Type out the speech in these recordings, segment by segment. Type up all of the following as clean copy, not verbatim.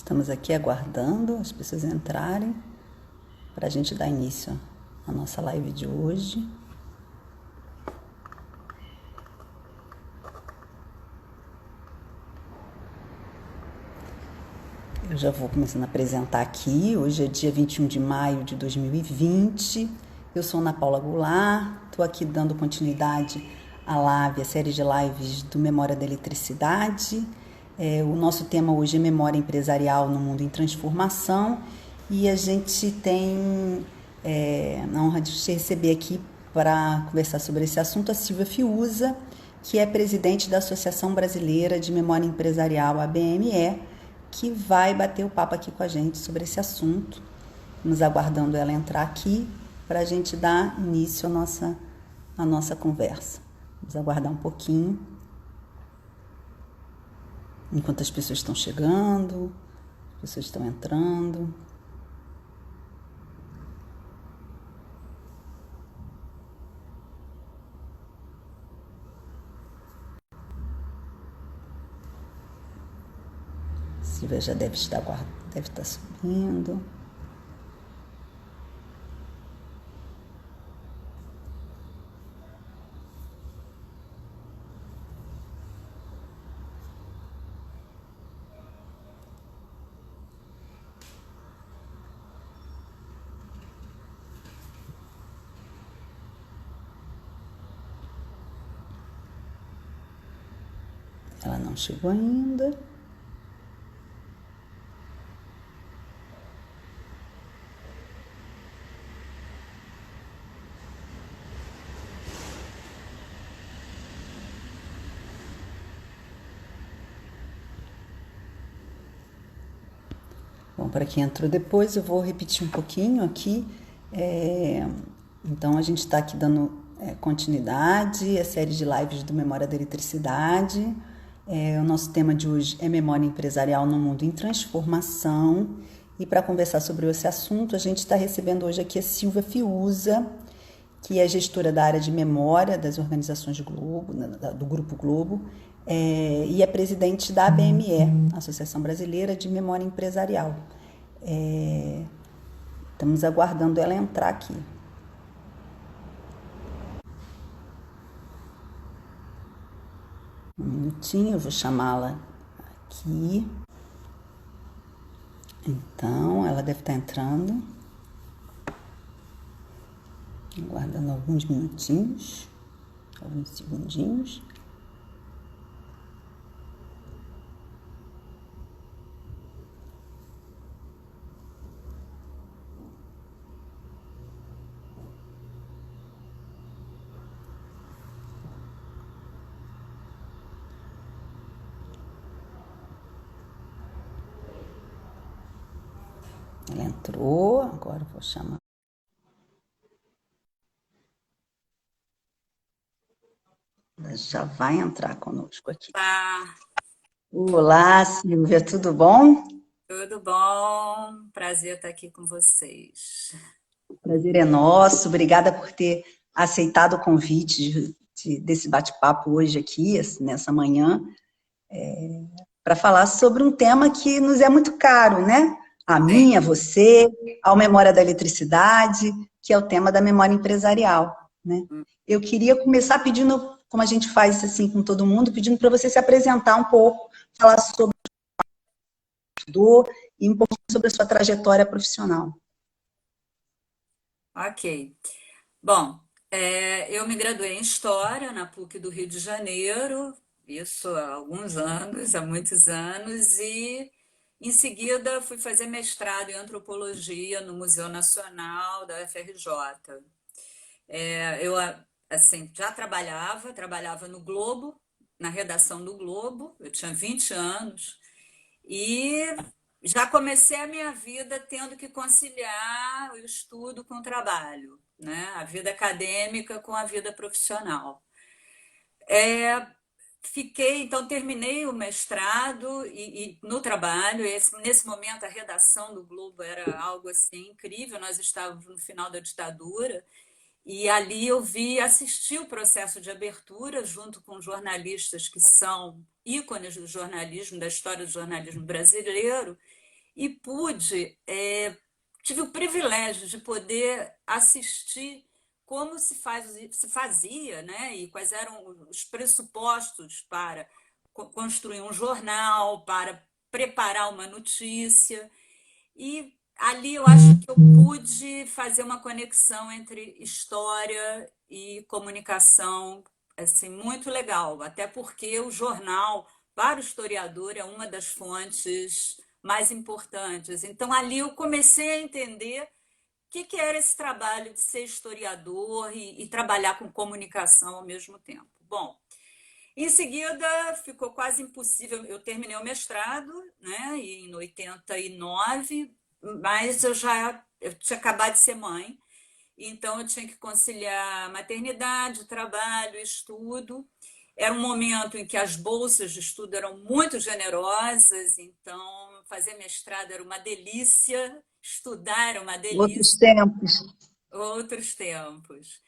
Estamos aqui aguardando as pessoas entrarem para a gente dar início à nossa live de hoje. Eu já vou começando a apresentar aqui. Hoje é dia 21 de maio de 2020. Eu sou Ana Paula Goulart, estou aqui dando continuidade à live, a série de lives do Memória da Eletricidade. O nosso tema hoje é Memória Empresarial no Mundo em Transformação e a gente tem a honra de te receber aqui para conversar sobre esse assunto a Silvia Fiuza, que é presidente da Associação Brasileira de Memória Empresarial, ABME, que vai bater o papo aqui com a gente sobre esse assunto. Estamos aguardando ela entrar aqui para a gente dar início à nossa conversa. Vamos aguardar um pouquinho, enquanto as pessoas estão chegando, as pessoas estão entrando. Silvia já deve estar subindo. Ela não chegou ainda. Bom, para quem entrou depois, eu vou repetir um pouquinho aqui. Então, a gente está aqui dando continuidade à série de lives do Memória da Eletricidade. O nosso tema de hoje é Memória Empresarial no Mundo em Transformação. E para conversar sobre esse assunto, a gente está recebendo hoje aqui a Silvia Fiuza, que é gestora da área de memória das organizações Globo, do Grupo Globo, e é presidente da ABME, Associação Brasileira de Memória Empresarial. Estamos aguardando ela entrar aqui. Um minutinho, eu vou chamá-la aqui. Então, ela deve estar entrando. Aguardando alguns minutinhos, alguns segundinhos. Ela entrou, agora eu vou chamar. Ela já vai entrar conosco aqui. Olá, Silvia, tudo bom? Tudo bom? Prazer estar aqui com vocês. O prazer é nosso, obrigada por ter aceitado o convite desse bate-papo hoje aqui, nessa manhã, para falar sobre um tema que nos é muito caro, né? A mim, a você, ao Memória da Eletricidade, que é o tema da memória empresarial, né? Eu queria começar pedindo, como a gente faz assim com todo mundo, pedindo para você se apresentar um pouco, falar sobre o que estudou e um pouquinho sobre a sua trajetória profissional. Ok. Bom, eu me graduei em História na PUC do Rio de Janeiro, isso há alguns anos, há muitos anos, e em seguida fui fazer mestrado em Antropologia no Museu Nacional da UFRJ. Eu, assim, já trabalhava no Globo, na redação do Globo, eu tinha 20 anos, e já comecei a minha vida tendo que conciliar o estudo com o trabalho, né? A vida acadêmica com a vida profissional. Então, terminei o mestrado e no trabalho, nesse momento a redação do Globo era algo assim incrível, nós estávamos no final da ditadura, e ali eu assisti o processo de abertura junto com jornalistas que são ícones do jornalismo, da história do jornalismo brasileiro, e tive o privilégio de poder assistir como se fazia, né? E quais eram os pressupostos para construir um jornal, para preparar uma notícia. E ali eu acho que eu pude fazer uma conexão entre história e comunicação, assim, muito legal, até porque o jornal, para o historiador, é uma das fontes mais importantes. Então, ali eu comecei a entender o que era esse trabalho de ser historiador e trabalhar com comunicação ao mesmo tempo. Bom, em seguida, ficou quase impossível. Eu terminei o mestrado, né, em 89, mas eu tinha acabado de ser mãe, então eu tinha que conciliar maternidade, trabalho, estudo. Era um momento em que as bolsas de estudo eram muito generosas, então fazer mestrado era uma delícia, estudar era uma Outros delícia, tempos. outros tempos.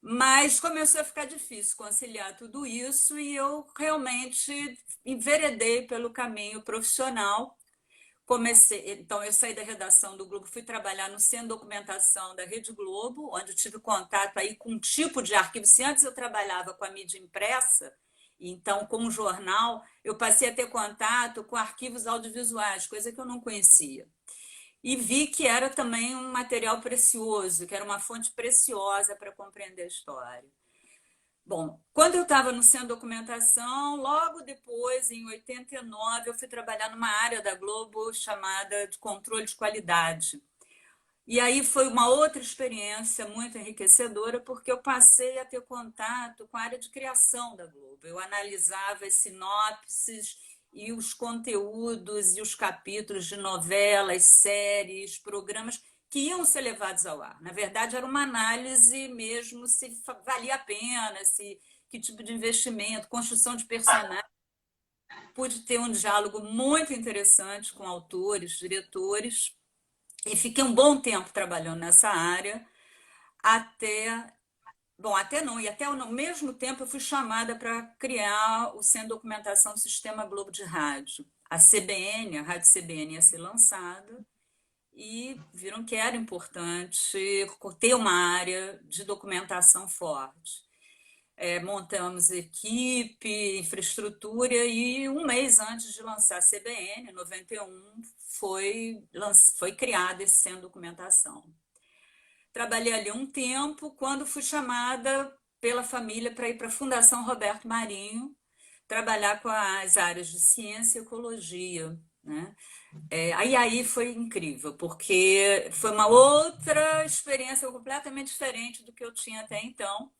Mas começou a ficar difícil conciliar tudo isso e eu realmente enveredei pelo caminho profissional. Então eu saí da redação do Globo, fui trabalhar no Centro de Documentação da Rede Globo, onde eu tive contato aí com um tipo de arquivo. Se antes eu trabalhava com a mídia impressa, então com o jornal, eu passei a ter contato com arquivos audiovisuais, coisa que eu não conhecia. E vi que era também um material precioso, que era uma fonte preciosa para compreender a história. Bom, quando eu estava no Centro de Documentação, logo depois, em 89, eu fui trabalhar numa área da Globo chamada de controle de qualidade. E aí foi uma outra experiência muito enriquecedora, porque eu passei a ter contato com a área de criação da Globo. Eu analisava as sinopses e os conteúdos e os capítulos de novelas, séries, programas que iam ser levados ao ar. Na verdade, era uma análise mesmo se valia a pena, se que tipo de investimento, construção de personagens. Pude ter um diálogo muito interessante com autores, diretores, e fiquei um bom tempo trabalhando nessa área, até. Bom, até não, e até ao mesmo tempo eu fui chamada para criar o Centro de Documentação do Sistema Globo de Rádio. A CBN, a Rádio CBN ia ser lançada, e viram que era importante ter uma área de documentação forte. Montamos equipe, infraestrutura, e um mês antes de lançar a CBN, em 91, foi criado esse centro de documentação. Trabalhei ali um tempo, quando fui chamada pela família para ir para a Fundação Roberto Marinho, trabalhar com as áreas de ciência e ecologia, né? Aí foi incrível, porque foi uma outra experiência completamente diferente do que eu tinha até então.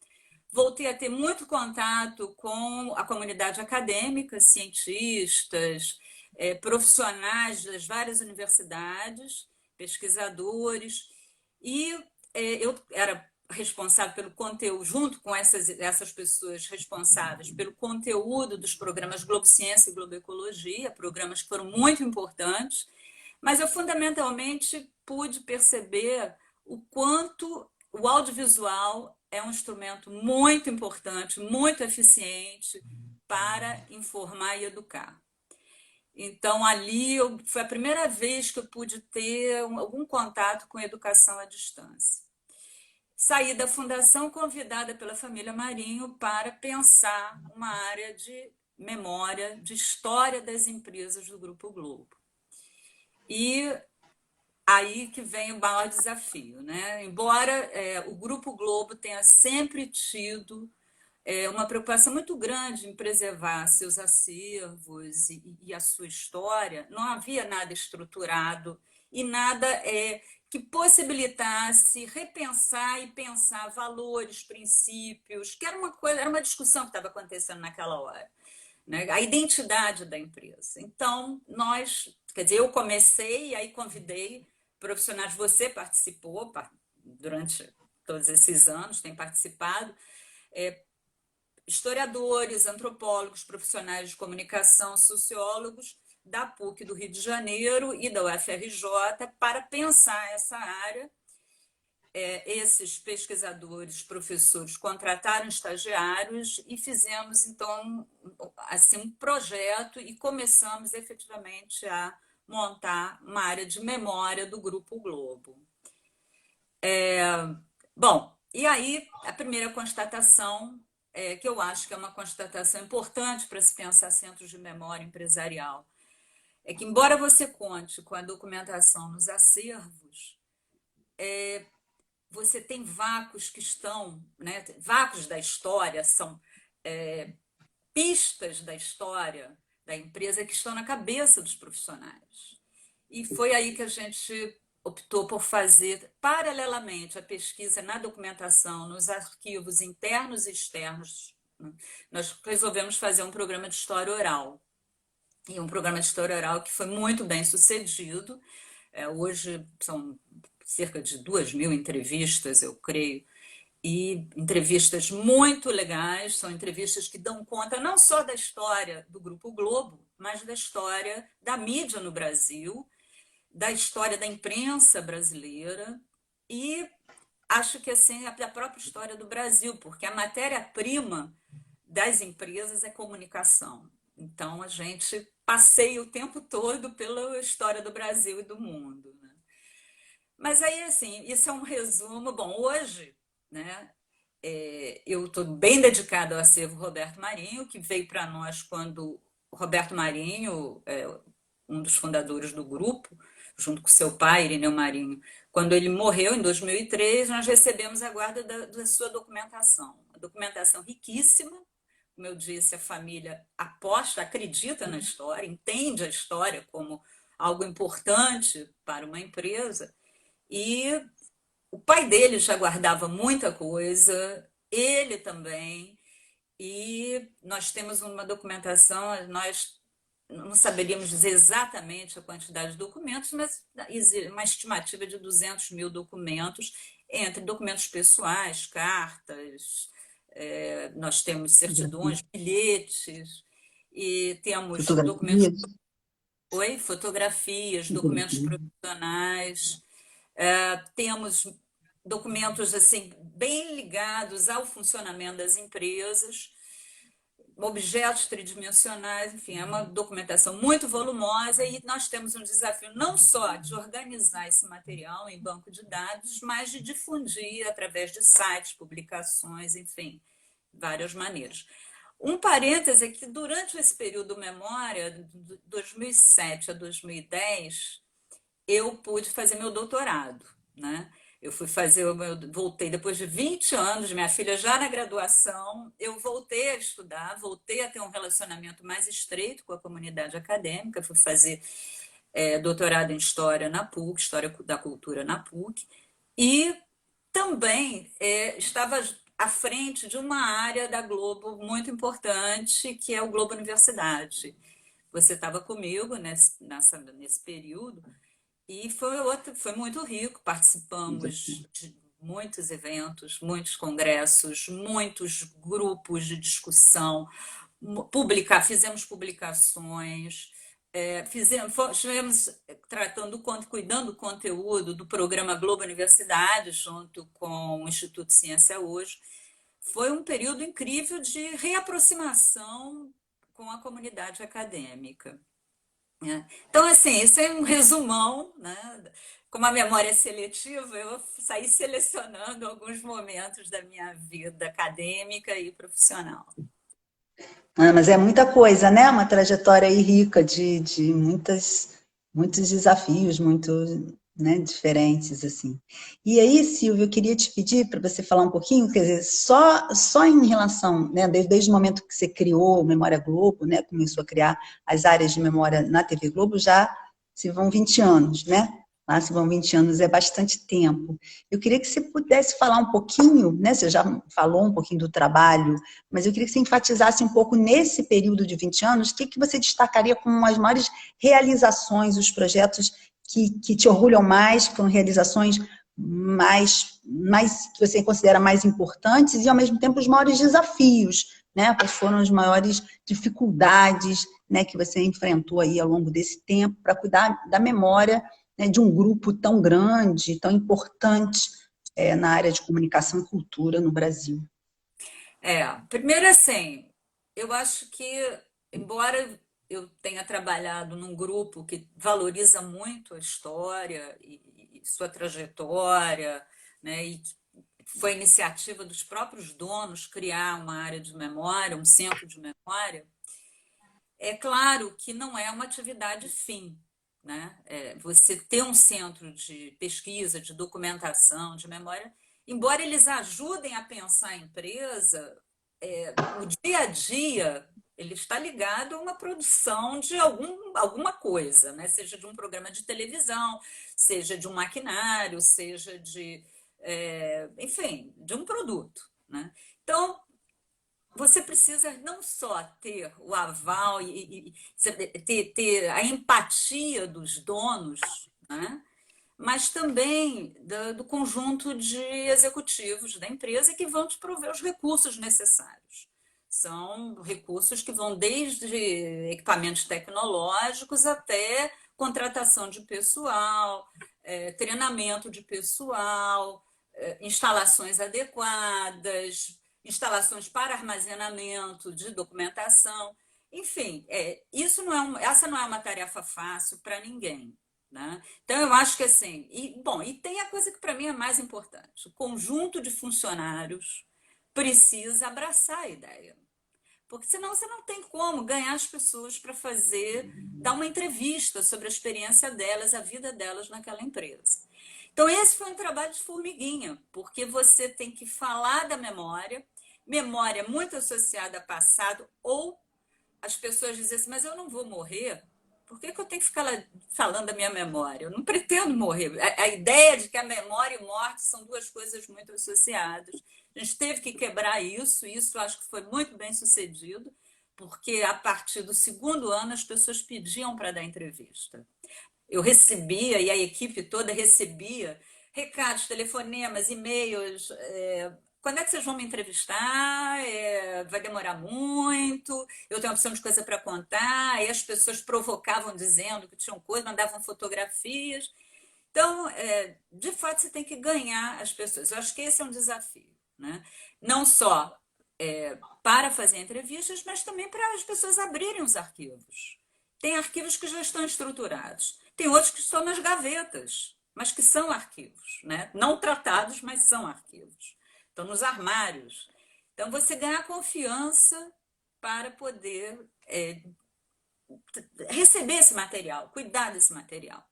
Voltei a ter muito contato com a comunidade acadêmica, cientistas, profissionais das várias universidades, pesquisadores, e eu era responsável pelo conteúdo, junto com essas pessoas responsáveis pelo conteúdo dos programas Globo Ciência e Globo Ecologia, programas que foram muito importantes, mas eu fundamentalmente pude perceber o quanto o audiovisual é um instrumento muito importante, muito eficiente para informar e educar. Então, ali foi a primeira vez que eu pude ter algum contato com a educação à distância. Saí da fundação convidada pela família Marinho para pensar uma área de memória, de história das empresas do Grupo Globo. E aí que vem o maior desafio, né? Embora o Grupo Globo tenha sempre tido uma preocupação muito grande em preservar seus acervos e a sua história, não havia nada estruturado e nada que possibilitasse repensar e pensar valores, princípios, que era uma discussão que estava acontecendo naquela hora, né? A identidade da empresa. Então, quer dizer, eu comecei e aí convidei profissionais, você participou durante todos esses anos, tem participado, historiadores, antropólogos, profissionais de comunicação, sociólogos da PUC do Rio de Janeiro e da UFRJ para pensar essa área. Esses pesquisadores, professores contrataram estagiários e fizemos então assim um projeto e começamos efetivamente a montar uma área de memória do Grupo Globo. Bom, e aí a primeira constatação, que eu acho que é uma constatação importante para se pensar centros de memória empresarial, é que, embora você conte com a documentação nos acervos, você tem vácuos que estão, né, vácuos da história, são pistas da história da empresa que estão na cabeça dos profissionais. E foi aí que a gente optou por fazer, paralelamente, a pesquisa na documentação, nos arquivos internos e externos. Nós resolvemos fazer um programa de história oral. E um programa de história oral que foi muito bem sucedido. Hoje são cerca de 2.000 entrevistas, eu creio, e entrevistas muito legais, são entrevistas que dão conta não só da história do Grupo Globo, mas da história da mídia no Brasil, da história da imprensa brasileira e acho que assim a própria história do Brasil, porque a matéria-prima das empresas é comunicação. Então a gente passeia o tempo todo pela história do Brasil e do mundo, né? Mas aí assim, isso é um resumo. Bom, hoje, né, eu estou bem dedicada ao acervo Roberto Marinho, que veio para nós quando o Roberto Marinho, um dos fundadores do grupo, junto com seu pai, Irineu Marinho, quando ele morreu em 2003, nós recebemos a guarda da sua documentação. A documentação riquíssima, como eu disse, a família aposta, acredita na história, entende a história como algo importante para uma empresa, e o pai dele já guardava muita coisa, ele também, e nós temos uma documentação, nós não saberíamos dizer exatamente a quantidade de documentos, mas uma estimativa de 200.000 documentos, entre documentos pessoais, cartas, nós temos certidões, bilhetes, e temos documentos, Fotografias. fotografias, documentos Fotografia. profissionais, temos documentos assim bem ligados ao funcionamento das empresas, objetos tridimensionais, enfim, é uma documentação muito volumosa e nós temos um desafio não só de organizar esse material em banco de dados, mas de difundir através de sites, publicações, enfim, várias maneiras. Um parêntese é que durante esse período memória, de 2007 a 2010, eu pude fazer meu doutorado, né? Eu fui fazer, eu voltei depois de 20 anos, minha filha já na graduação, eu voltei a estudar, voltei a ter um relacionamento mais estreito com a comunidade acadêmica, fui fazer doutorado em História na PUC, História da Cultura na PUC, e também estava à frente de uma área da Globo muito importante, que é o Globo Universidade. Você estava comigo nesse período, e foi muito rico, participamos de muitos eventos, muitos congressos, muitos grupos de discussão, fizemos publicações, estivemos tratando, cuidando do conteúdo do programa Globo Universidade, junto com o Instituto Ciência Hoje. Foi um período incrível de reaproximação com a comunidade acadêmica. Então, assim, isso é um resumão, né? Como a memória é seletiva, eu saí selecionando alguns momentos da minha vida acadêmica e profissional. Ah, mas é muita coisa, né? Uma trajetória aí rica de muitos desafios, muito, né, diferentes, assim. E aí, Silvio, eu queria te pedir para você falar um pouquinho, quer dizer, só em relação, né, desde o momento que você criou Memória Globo, né, começou a criar as áreas de memória na TV Globo, já se vão 20 anos, né? Lá se vão 20 anos, é bastante tempo. Eu queria que você pudesse falar um pouquinho, né? Você já falou um pouquinho do trabalho, mas eu queria que você enfatizasse um pouco nesse período de 20 anos, o que você destacaria como as maiores realizações, os projetos que te orgulham mais, que foram realizações mais que você considera mais importantes e, ao mesmo tempo, os maiores desafios, né? Quais foram as maiores dificuldades, né, que você enfrentou aí ao longo desse tempo para cuidar da memória, né, de um grupo tão grande, tão importante na área de comunicação e cultura no Brasil. Primeiro assim, eu acho que, embora eu tenha trabalhado num grupo que valoriza muito a história e sua trajetória, né, e que foi iniciativa dos próprios donos criar uma área de memória, um centro de memória. É claro que não é uma atividade fim, né? Você ter um centro de pesquisa, de documentação, de memória, embora eles ajudem a pensar a empresa, o dia a dia ele está ligado a uma produção de alguma coisa, né? Seja de um programa de televisão, seja de um maquinário, seja de, enfim, de um produto, né? Então, você precisa não só ter o aval ter a empatia dos donos, né? Mas também do conjunto de executivos da empresa que vão te prover os recursos necessários. São recursos que vão desde equipamentos tecnológicos até contratação de pessoal, treinamento de pessoal, instalações adequadas, instalações para armazenamento de documentação. Enfim, essa não é uma tarefa fácil para ninguém. Né? Então, eu acho que assim, e tem a coisa que para mim é mais importante: o conjunto de funcionários precisa abraçar a ideia, porque senão você não tem como ganhar as pessoas para dar uma entrevista sobre a experiência delas, a vida delas naquela empresa. Então, esse foi um trabalho de formiguinha, porque você tem que falar da memória, memória muito associada a passado, ou as pessoas dizem assim, mas eu não vou morrer, por que eu tenho que ficar falando da minha memória? Eu não pretendo morrer. A ideia de que a memória e morte são duas coisas muito associadas. A gente teve que quebrar isso, e isso acho que foi muito bem sucedido, porque a partir do segundo ano as pessoas pediam para dar entrevista. Eu recebia, e a equipe toda recebia, recados, telefonemas, e-mails. Quando é que vocês vão me entrevistar? Vai demorar muito? Eu tenho uma opção de coisa para contar. E as pessoas provocavam dizendo que tinham coisa, mandavam fotografias. Então, de fato, você tem que ganhar as pessoas. Eu acho que esse é um desafio, né? Não só para fazer entrevistas, mas também para as pessoas abrirem os arquivos. Tem arquivos que já estão estruturados. Tem outros que estão nas gavetas, mas que são arquivos, né? Não tratados, mas são arquivos. Estão nos armários. Então, você ganha confiança para poder receber esse material, cuidar desse material.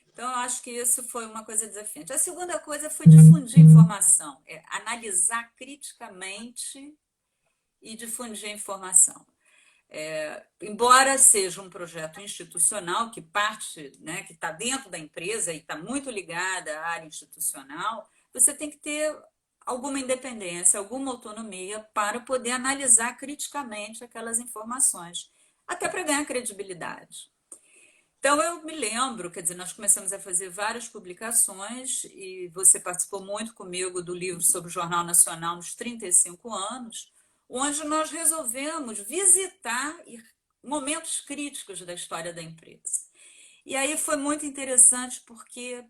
Então, eu acho que isso foi uma coisa desafiante. A segunda coisa foi difundir informação, analisar criticamente e difundir informação. Embora seja um projeto institucional que parte, né, que está dentro da empresa e está muito ligada à área institucional, você tem que ter alguma independência, alguma autonomia para poder analisar criticamente aquelas informações, até para ganhar credibilidade. Então, eu me lembro, quer dizer, nós começamos a fazer várias publicações e você participou muito comigo do livro sobre o Jornal Nacional nos 35 anos, onde nós resolvemos visitar momentos críticos da história da empresa. E aí foi muito interessante porque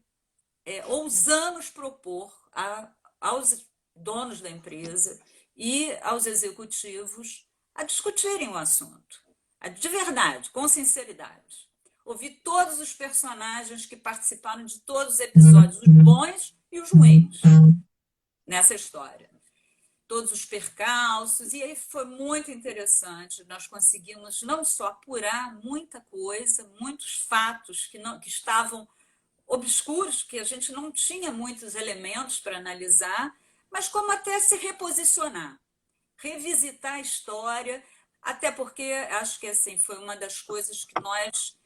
ousamos propor aos donos da empresa e aos executivos a discutirem o assunto, de verdade, com sinceridade. Ouvir todos os personagens que participaram de todos os episódios, os bons e os ruins, nessa história. Todos os percalços, e aí foi muito interessante. Nós conseguimos não só apurar muita coisa, muitos fatos que estavam obscuros, que a gente não tinha muitos elementos para analisar, mas como até se reposicionar, revisitar a história, até porque acho que assim, foi uma das coisas que nós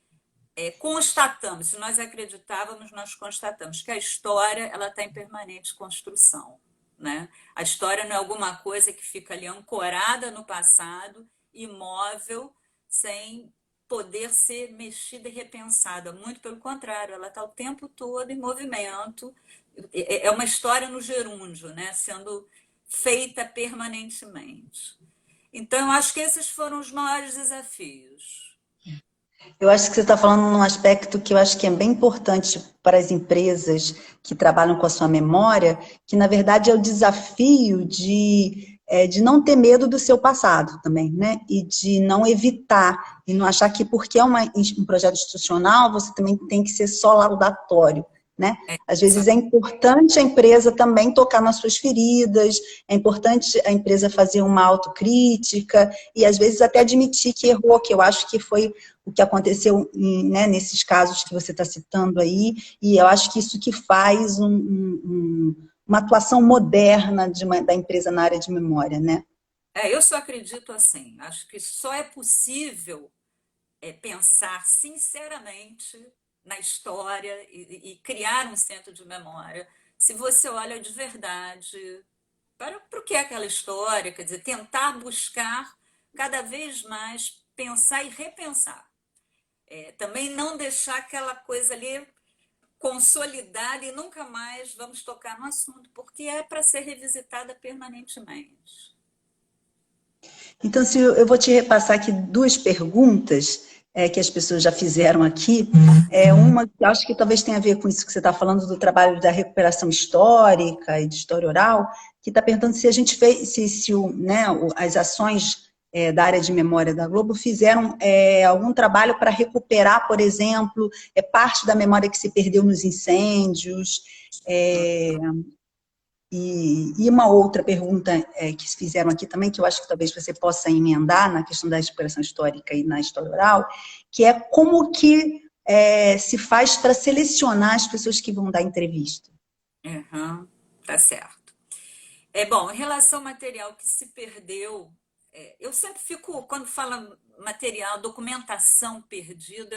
constatamos, se nós acreditávamos, nós constatamos que a história ela está em permanente construção. Né? A história não é alguma coisa que fica ali ancorada no passado, imóvel, sem poder ser mexida e repensada. Muito pelo contrário, ela está o tempo todo em movimento. É uma história no gerúndio, né? Sendo feita permanentemente. Então, eu acho que esses foram os maiores desafios. Eu acho que você está falando num aspecto que eu acho que é bem importante para as empresas que trabalham com a sua memória, que na verdade é o desafio de de não ter medo do seu passado também, né? E de não evitar, e não achar que porque é um projeto institucional, você também tem que ser só laudatório, né? É, Às isso, vezes é importante a empresa também tocar nas suas feridas, é importante a empresa fazer uma autocrítica e às vezes até admitir que errou, que eu acho que foi o que aconteceu né, nesses casos que você está citando aí, e eu acho que isso que faz uma atuação moderna da empresa na área de memória, né? eu só acredito assim. Acho que só é possível pensar sinceramente na história e criar um centro de memória se você olha de verdade para o que é aquela história, quer dizer, tentar buscar cada vez mais pensar e repensar. Também não deixar aquela coisa ali consolidada e nunca mais vamos tocar no assunto, porque é para ser revisitada permanentemente. Então, se eu vou te repassar aqui duas perguntas que as pessoas já fizeram aqui. Uma que acho que talvez tenha a ver com isso que você está falando do trabalho da recuperação histórica e de história oral, que está perguntando se a gente fez, né, as ações da área de memória da Globo fizeram algum trabalho para recuperar, por exemplo, parte da memória que se perdeu nos incêndios. E uma outra pergunta que fizeram aqui também, que eu acho que talvez você possa emendar na questão da recuperação histórica e na história oral, que é como que se faz para selecionar as pessoas que vão dar entrevista. Uhum, tá certo. Bom, em relação ao material que se perdeu, eu sempre fico, quando fala material, documentação perdida,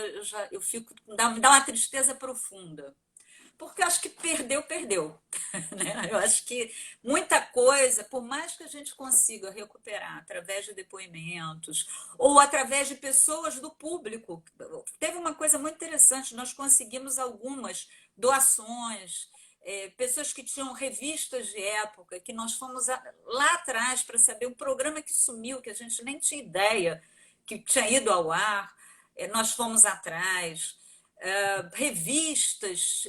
eu fico, me dá uma tristeza profunda. Porque eu acho que perdeu, perdeu. Né? Eu acho que muita coisa, por mais que a gente consiga recuperar através de depoimentos ou através de pessoas do público, teve uma coisa muito interessante, nós conseguimos algumas doações, pessoas que tinham revistas de época, que nós fomos lá atrás para saber um programa que sumiu, que a gente nem tinha ideia que tinha ido ao ar, nós fomos atrás. Revistas,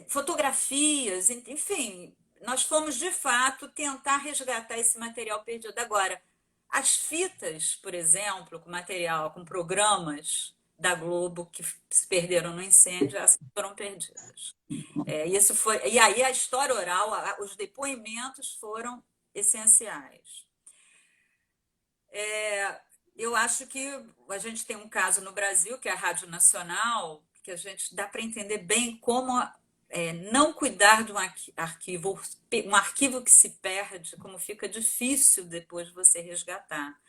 fotografias, enfim, nós fomos de fato tentar resgatar esse material perdido. Agora, as fitas, por exemplo, com material, com programas da Globo que se perderam no incêndio, essas foram perdidas. Isso foi, e aí a história oral, os depoimentos foram essenciais. Eu acho que a gente tem um caso no Brasil, que é a Rádio Nacional, que a gente dá para entender bem como não cuidar de um arquivo que se perde, como fica difícil depois você resgatar.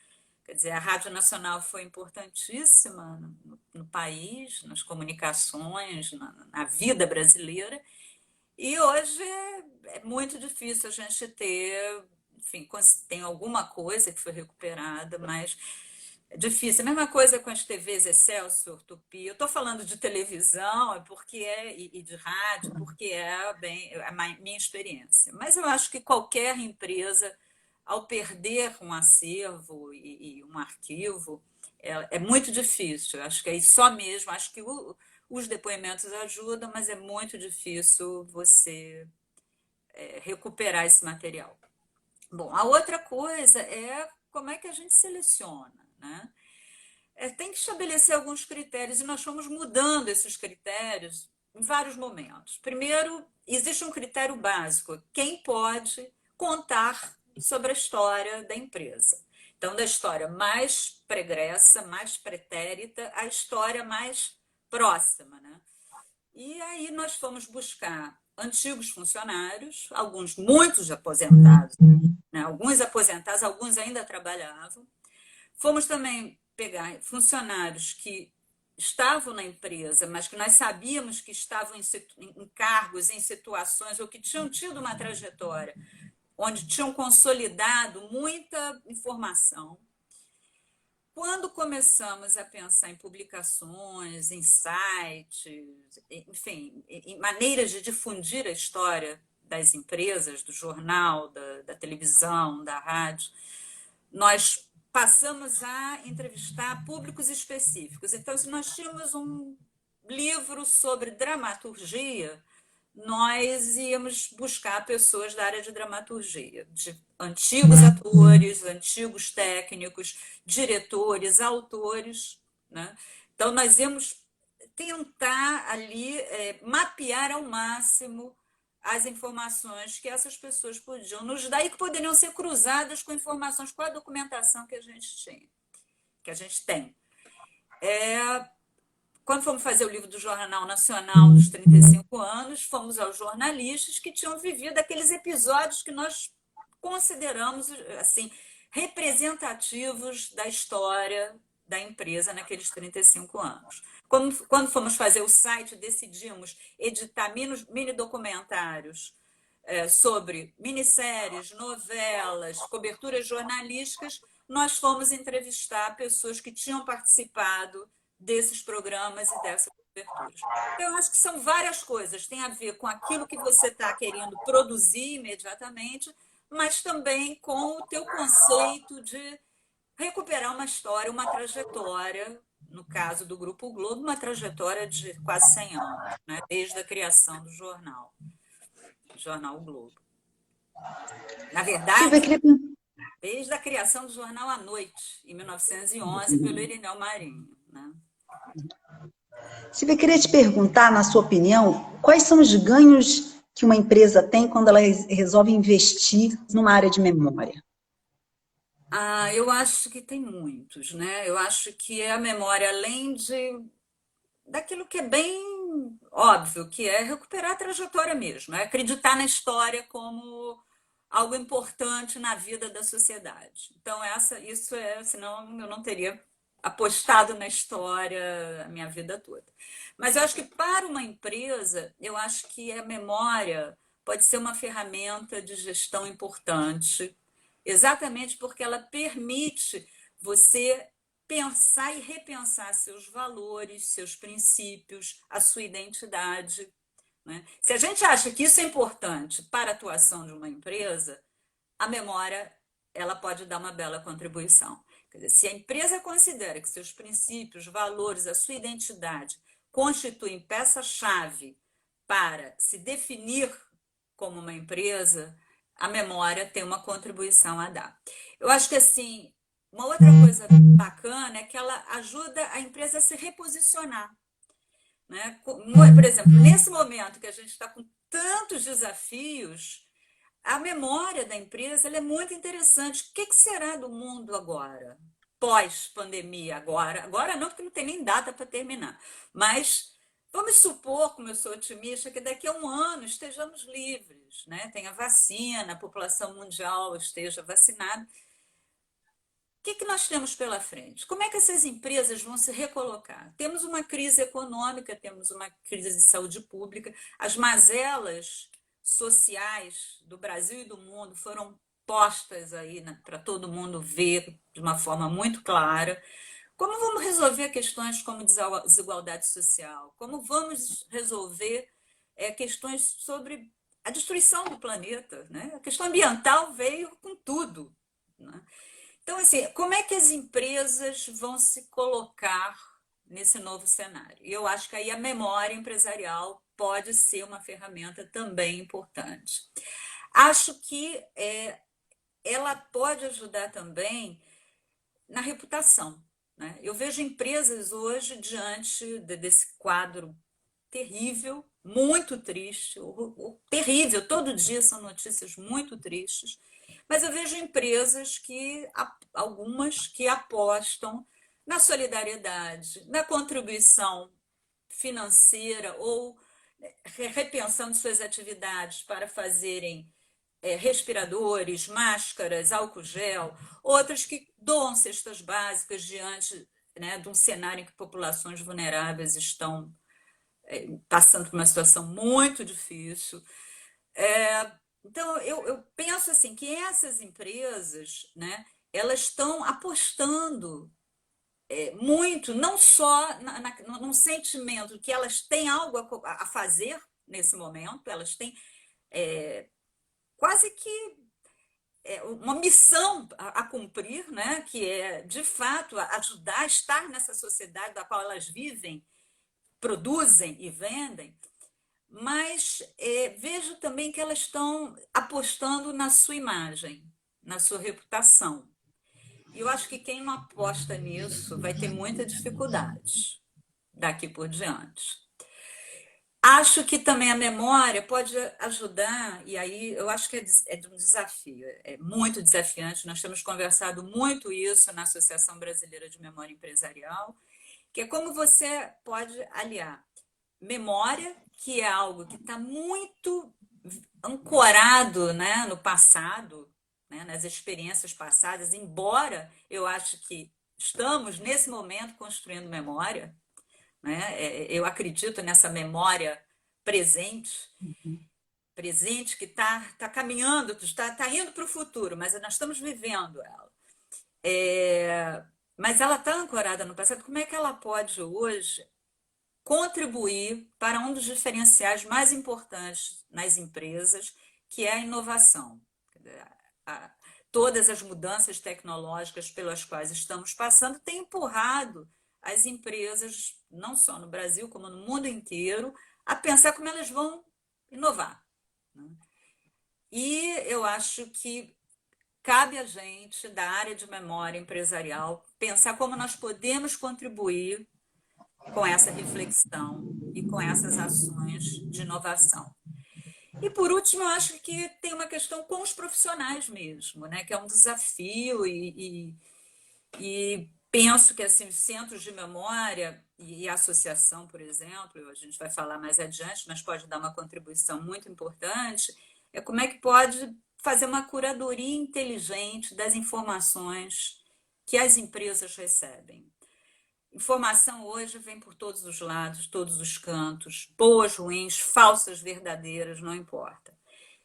Quer dizer, a Rádio Nacional foi importantíssima no país, nas comunicações, na vida brasileira, e hoje é muito difícil a gente ter, enfim, tem alguma coisa que foi recuperada, mas é difícil. A mesma coisa com as TVs Excelsior, Tupi. Eu estou falando de televisão e de rádio, porque é bem a minha experiência. Mas eu acho que qualquer empresa, ao perder um acervo e um arquivo, é muito difícil. Eu acho que é só mesmo, acho que os depoimentos ajudam, mas é muito difícil você recuperar esse material. Bom, a outra coisa é como é que a gente seleciona, né? Tem que estabelecer alguns critérios e nós fomos mudando esses critérios em vários momentos. Primeiro, existe um critério básico: quem pode contar sobre a história da empresa. Então, da história mais pregressa, mais pretérita, à história mais próxima, né? E aí nós fomos buscar antigos funcionários, muitos aposentados, né? Alguns aposentados, alguns ainda trabalhavam. Fomos também pegar funcionários que estavam na empresa, mas que nós sabíamos que estavam em cargos, em situações, ou que tinham tido uma trajetória, onde tinham consolidado muita informação. Quando começamos a pensar em publicações, em sites, enfim, em maneiras de difundir a história das empresas, do jornal, da televisão, da rádio, nós passamos a entrevistar públicos específicos. Então, se nós tínhamos um livro sobre dramaturgia, nós íamos buscar pessoas da área de dramaturgia, de antigos atores, antigos técnicos, diretores, autores, né? Então, nós íamos tentar ali mapear ao máximo as informações que essas pessoas podiam nos dar e que poderiam ser cruzadas com informações, com a documentação que a gente tinha, que a gente tem. Quando fomos fazer o livro do Jornal Nacional dos 35 anos, fomos aos jornalistas que tinham vivido aqueles episódios que nós consideramos assim representativos da história da empresa naqueles 35 anos. Quando fomos fazer o site, decidimos editar mini documentários sobre minisséries, novelas, coberturas jornalísticas. Nós fomos entrevistar pessoas que tinham participado desses programas e dessas coberturas. Então, eu acho que são várias coisas. Tem a ver com aquilo que você está querendo produzir imediatamente, mas também com o teu conceito de recuperar uma história, uma trajetória, no caso do Grupo Globo, uma trajetória de quase 100 anos, né? Desde a criação do Jornal Globo. Na Silvia, verdade, queria... desde a criação do Jornal à Noite, em 1911, pelo Irineu Marinho, né? Silvia, queria te perguntar, na sua opinião, quais são os ganhos que uma empresa tem quando ela resolve investir numa área de memória? Eu acho que tem muitos, né? Eu acho que a memória, além daquilo que é bem óbvio, que é recuperar a trajetória mesmo, é acreditar na história como algo importante na vida da sociedade. Então, isso senão eu não teria apostado na história a minha vida toda. Mas eu acho que para uma empresa, eu acho que a memória pode ser uma ferramenta de gestão importante, exatamente porque ela permite você pensar e repensar seus valores, seus princípios, a sua identidade, né? Se a gente acha que isso é importante para a atuação de uma empresa, a memória ela pode dar uma bela contribuição. Quer dizer, se a empresa considera que seus princípios, valores, a sua identidade constituem peça-chave para se definir como uma empresa, a memória tem uma contribuição a dar. Eu acho que assim, uma outra coisa bacana é que ela ajuda a empresa a se reposicionar, né? Por exemplo, nesse momento que a gente está com tantos desafios, a memória da empresa ela é muito interessante. O que será do mundo agora? Pós-pandemia, agora? Agora não, porque não tem nem data para terminar. Mas vamos supor, como eu sou otimista, que daqui a um ano estejamos livres, né? Tenha vacina, a população mundial esteja vacinada. O que nós temos pela frente? Como é que essas empresas vão se recolocar? Temos uma crise econômica, temos uma crise de saúde pública, as mazelas sociais do Brasil e do mundo foram postas aí, né, para todo mundo ver de uma forma muito clara. Como vamos resolver questões como desigualdade social? Como vamos resolver questões sobre a destruição do planeta, né? A questão ambiental veio com tudo, né? Então, assim, como é que as empresas vão se colocar nesse novo cenário? E eu acho que aí a memória empresarial pode ser uma ferramenta também importante. Acho que ela pode ajudar também na reputação, né? Eu vejo empresas hoje diante desse quadro terrível, muito triste, terrível, todo dia são notícias muito tristes, mas eu vejo empresas algumas que apostam na solidariedade, na contribuição financeira ou repensando suas atividades para fazerem respiradores, máscaras, álcool gel, outras que doam cestas básicas diante, né, de um cenário em que populações vulneráveis estão passando por uma situação muito difícil. Então, eu penso assim que essas empresas, né, elas estão apostando muito, não só num sentimento que elas têm algo a fazer nesse momento, elas têm quase que uma missão a cumprir, né, que é, de fato, ajudar a estar nessa sociedade da qual elas vivem, produzem e vendem, mas vejo também que elas estão apostando na sua imagem, na sua reputação. E eu acho que quem não aposta nisso vai ter muita dificuldade daqui por diante. Acho que também a memória pode ajudar, e aí eu acho que é de um desafio, é muito desafiante. Nós temos conversado muito isso na Associação Brasileira de Memória Empresarial, que é como você pode aliar memória, que é algo que está muito ancorado, né, no passado, né, nas experiências passadas, embora eu acho que estamos, nesse momento, construindo memória, né? Eu acredito nessa memória presente, presente que está caminhando, está indo para o futuro, mas nós estamos vivendo ela. Mas ela está ancorada no passado. Como é que ela pode hoje contribuir para um dos diferenciais mais importantes nas empresas, que é a inovação? Todas as mudanças tecnológicas pelas quais estamos passando têm empurrado as empresas, não só no Brasil, como no mundo inteiro, a pensar como elas vão inovar. E eu acho que cabe a gente, da área de memória empresarial, pensar como nós podemos contribuir com essa reflexão e com essas ações de inovação. E, por último, eu acho que tem uma questão com os profissionais mesmo, né? Que é um desafio e penso que assim, centros de memória e associação, por exemplo, a gente vai falar mais adiante, mas pode dar uma contribuição muito importante, é como é que pode fazer uma curadoria inteligente das informações que as empresas recebem. Informação hoje vem por todos os lados, todos os cantos, boas, ruins, falsas, verdadeiras, não importa.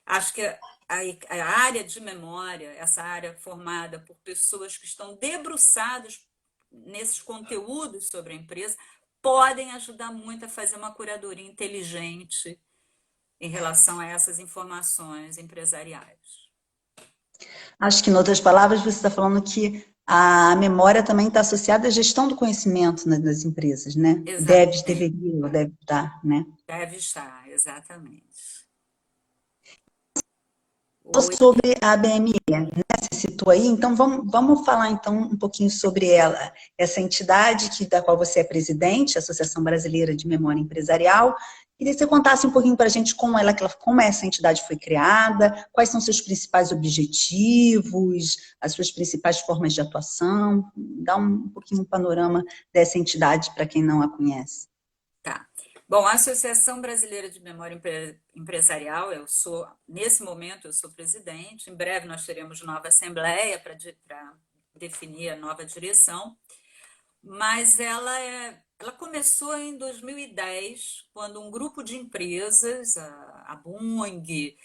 Acho que a área de memória, essa área formada por pessoas que estão debruçadas nesses conteúdos sobre a empresa, podem ajudar muito a fazer uma curadoria inteligente em relação a essas informações empresariais. Acho que, em outras palavras, você está falando que a memória também está associada à gestão do conhecimento das empresas, né? Exatamente. Deve estar, né? Deve estar, exatamente. Oi. Sobre a ABME, né? Você citou aí, então vamos falar então um pouquinho sobre ela, essa entidade da qual você é presidente, a Associação Brasileira de Memória Empresarial. Queria que você contasse um pouquinho para a gente como essa entidade foi criada, quais são seus principais objetivos, as suas principais formas de atuação, dá um pouquinho um panorama dessa entidade para quem não a conhece. Tá. Bom, a Associação Brasileira de Memória Empresarial, nesse momento, eu sou presidente. Em breve nós teremos nova assembleia para definir a nova direção. Mas ela começou em 2010, quando um grupo de empresas, a Bung,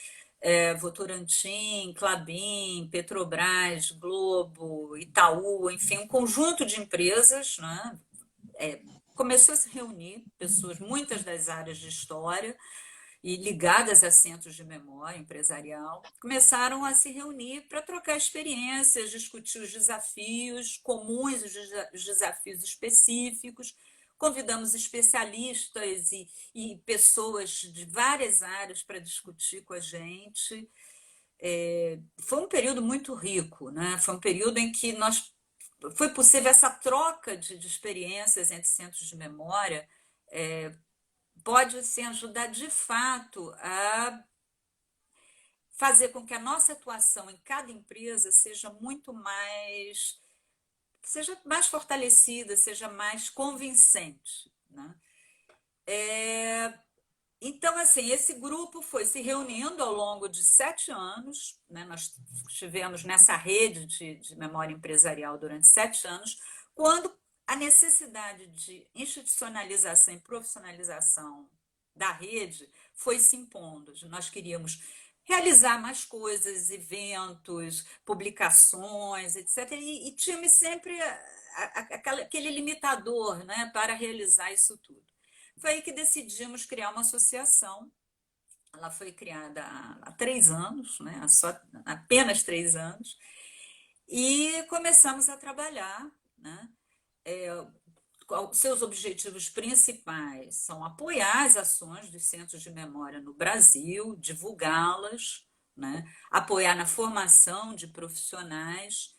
Votorantim, Klabin, Petrobras, Globo, Itaú, enfim, um conjunto de empresas, né, começou a se reunir, pessoas, muitas das áreas de história e ligadas a centros de memória empresarial, começaram a se reunir para trocar experiências, discutir os desafios comuns, os desafios específicos. Convidamos especialistas e pessoas de várias áreas para discutir com a gente. Foi um período muito rico, né? Foi um período em que foi possível essa troca de experiências entre centros de memória, pode assim, ajudar de fato a fazer com que a nossa atuação em cada empresa seja mais fortalecida, seja mais convincente, né? Então, assim, esse grupo foi se reunindo ao longo de 7 anos, né? Nós estivemos nessa rede de memória empresarial durante 7 anos, quando a necessidade de institucionalização e profissionalização da rede foi se impondo. Nós queríamos realizar mais coisas, eventos, publicações, etc. E tínhamos sempre aquele limitador, né, para realizar isso tudo. Foi aí que decidimos criar uma associação. Ela foi criada há 3 anos, né, apenas 3 anos, e começamos a trabalhar, né, seus objetivos principais são apoiar as ações dos centros de memória no Brasil, divulgá-las, né? Apoiar na formação de profissionais,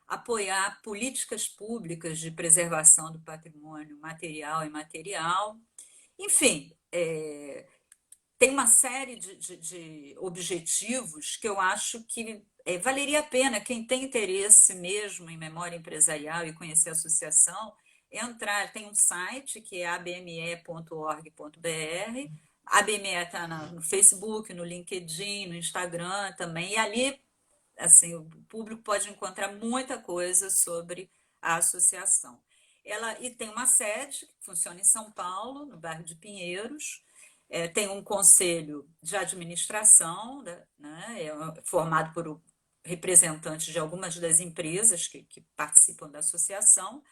apoiar políticas públicas de preservação do patrimônio material e imaterial. Enfim, tem uma série de objetivos que eu acho que valeria a pena quem tem interesse mesmo em memória empresarial e conhecer a associação entrar. Tem um site que é abme.org.br. A ABME está no Facebook, no LinkedIn, no Instagram também, e ali assim, o público pode encontrar muita coisa sobre a associação. E tem uma sede que funciona em São Paulo, no bairro de Pinheiros. Tem um conselho de administração, né, formado por representantes de algumas das empresas que participam da associação.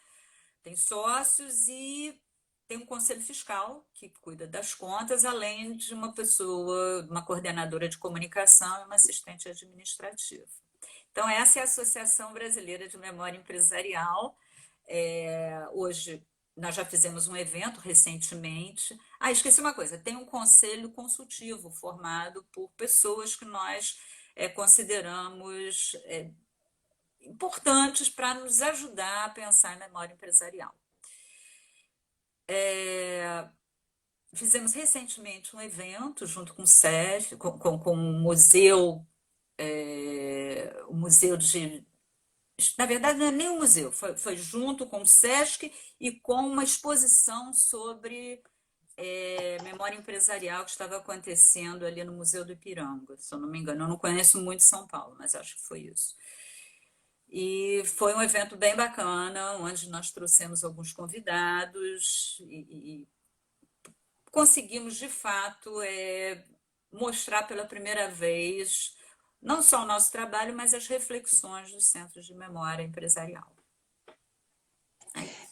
Tem sócios e tem um conselho fiscal que cuida das contas, além de uma pessoa, uma coordenadora de comunicação e uma assistente administrativa. Então, essa é a Associação Brasileira de Memória Empresarial. Hoje, nós já fizemos um evento recentemente. Esqueci uma coisa, tem um conselho consultivo formado por pessoas que nós consideramos importantes para nos ajudar a pensar em memória empresarial. Fizemos recentemente um evento junto com o SESC, com o museu, o museu de... Na verdade, não é nem um museu, foi junto com o SESC e com uma exposição sobre memória empresarial que estava acontecendo ali no Museu do Ipiranga, se eu não me engano. Eu não conheço muito São Paulo, mas acho que foi isso. E foi um evento bem bacana, onde nós trouxemos alguns convidados e conseguimos, de fato, mostrar pela primeira vez não só o nosso trabalho, mas as reflexões dos centros de memória empresarial.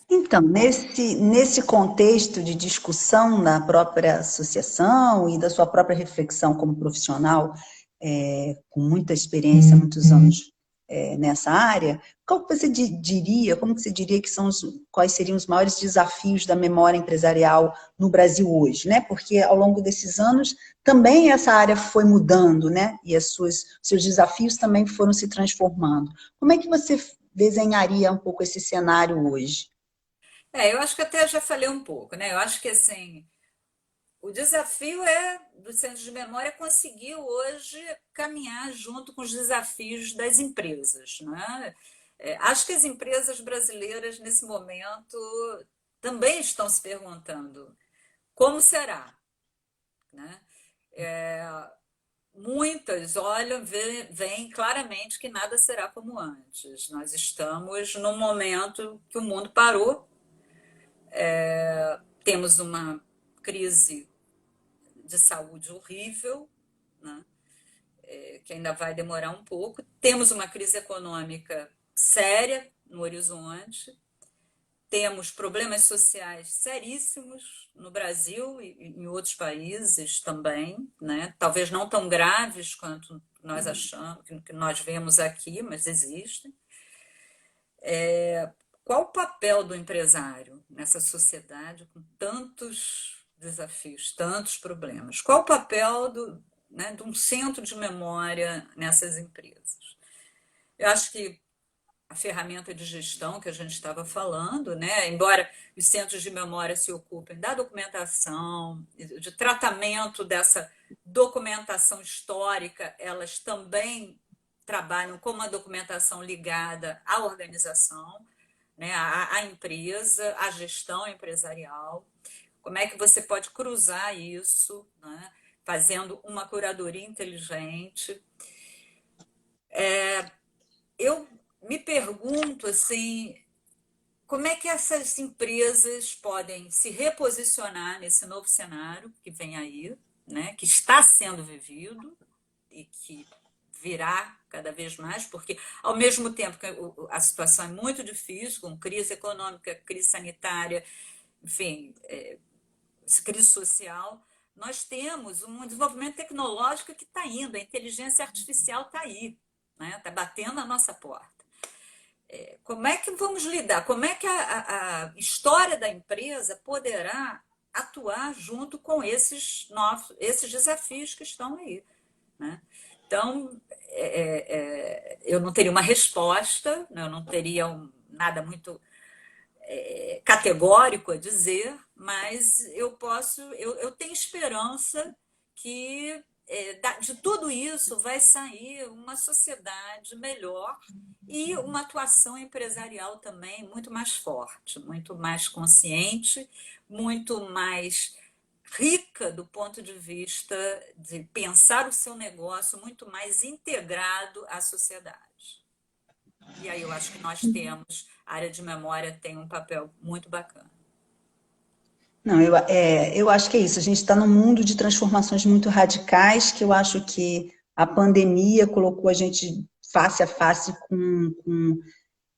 Então, nesse contexto de discussão da própria associação e da sua própria reflexão como profissional, com muita experiência, muitos anos nessa área, como que você diria que quais seriam os maiores desafios da memória empresarial no Brasil hoje, né? Porque ao longo desses anos também essa área foi mudando, né? E seus desafios também foram se transformando. Como é que você desenharia um pouco esse cenário hoje? Eu acho que até já falei um pouco, né? Eu acho que assim, o desafio do Centro de Memória conseguir hoje caminhar junto com os desafios das empresas, né? Acho que as empresas brasileiras, nesse momento, também estão se perguntando como será, né? Muitas olham, veem claramente que nada será como antes. Nós estamos num momento que o mundo parou, temos uma crise de saúde horrível, né? Que ainda vai demorar um pouco. Temos uma crise econômica séria no horizonte, temos problemas sociais seríssimos no Brasil e em outros países também, né? Talvez não tão graves quanto nós achamos, que nós vemos aqui, mas existem. Qual o papel do empresário nessa sociedade com tantos desafios, tantos problemas? Qual o papel de um centro de memória nessas empresas? Eu acho que a ferramenta de gestão que a gente estava falando, né? Embora os centros de memória se ocupem da documentação, de tratamento dessa documentação histórica, elas também trabalham com uma documentação ligada à organização, né? À empresa, à gestão empresarial. Como é que você pode cruzar isso, né? Fazendo uma curadoria inteligente? Eu me pergunto assim, como é que essas empresas podem se reposicionar nesse novo cenário que vem aí, né, que está sendo vivido e que virá cada vez mais, porque ao mesmo tempo que a situação é muito difícil, com crise econômica, crise sanitária, enfim, crise social, nós temos um desenvolvimento tecnológico que está indo, a inteligência artificial está aí, né, está batendo a nossa porta. Como é que vamos lidar? Como é que a história da empresa poderá atuar junto com esses novos, esses desafios que estão aí, né? Então, eu não teria uma resposta, né? Eu não teria nada muito categórico a dizer, mas eu tenho esperança que de tudo isso vai sair uma sociedade melhor e uma atuação empresarial também muito mais forte, muito mais consciente, muito mais rica do ponto de vista de pensar o seu negócio muito mais integrado à sociedade. E aí eu acho que nós temos, a área de memória tem um papel muito bacana. Não, eu acho que é isso. A gente está num mundo de transformações muito radicais, que eu acho que a pandemia colocou a gente face a face com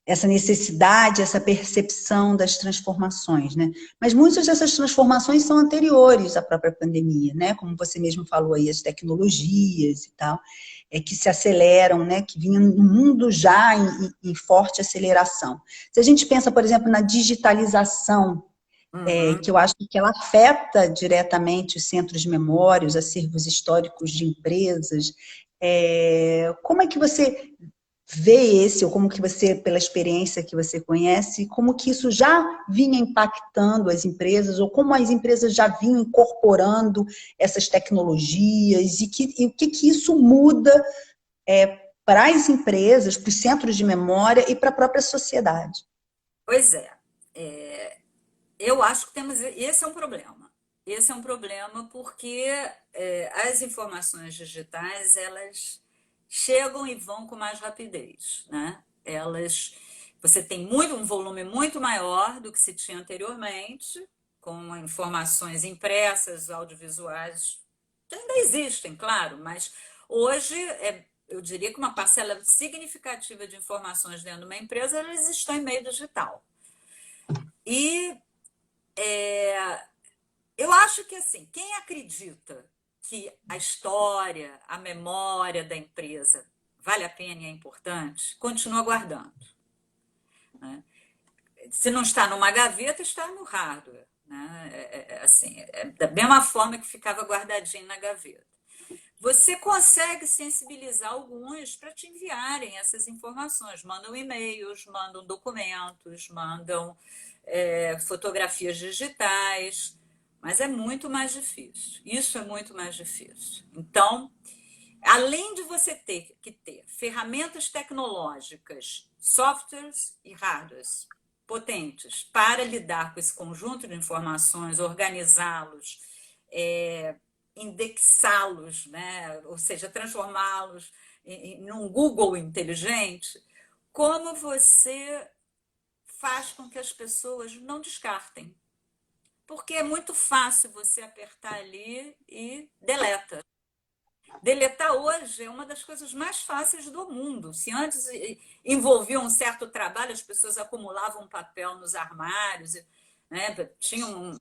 essa necessidade, essa percepção das transformações, né? Mas muitas dessas transformações são anteriores à própria pandemia, né? Como você mesmo falou aí, as tecnologias e tal, que se aceleram, né? Que vinham no mundo já em forte aceleração. Se a gente pensa, por exemplo, na digitalização, Uhum. que eu acho que ela afeta diretamente os centros de memória, os acervos históricos de empresas, como é que você vê esse, ou como que você, pela experiência que você conhece, como que isso já vinha impactando as empresas, ou como as empresas já vinham incorporando essas tecnologias, e o que que isso muda para as empresas, para os centros de memória e para a própria sociedade? Pois é. Eu acho que temos. Esse é um problema. Esse é um problema porque as informações digitais elas chegam e vão com mais rapidez, né? Você tem um volume muito maior do que se tinha anteriormente, com informações impressas, audiovisuais, que ainda existem, claro, mas hoje eu diria que uma parcela significativa de informações dentro de uma empresa elas estão em meio digital. E eu acho que assim, quem acredita que a história, a memória da empresa vale a pena e é importante, continua guardando, né? Se não está numa gaveta, está no hardware, né? Da mesma forma que ficava guardadinho na gaveta. Você consegue sensibilizar alguns para te enviarem essas informações. Mandam e-mails, mandam documentos, mandam fotografias digitais, mas é muito mais difícil. Isso é muito mais difícil. Então, além de você ter que ter ferramentas tecnológicas, softwares e hardwares potentes para lidar com esse conjunto de informações, organizá-los, é, indexá-los, né? Ou seja, transformá-los em um Google inteligente, como você faz com que as pessoas não descartem? Porque é muito fácil você apertar ali e deleta. Deletar hoje é uma das coisas mais fáceis do mundo. Se antes envolvia um certo trabalho, as pessoas acumulavam papel nos armários, né?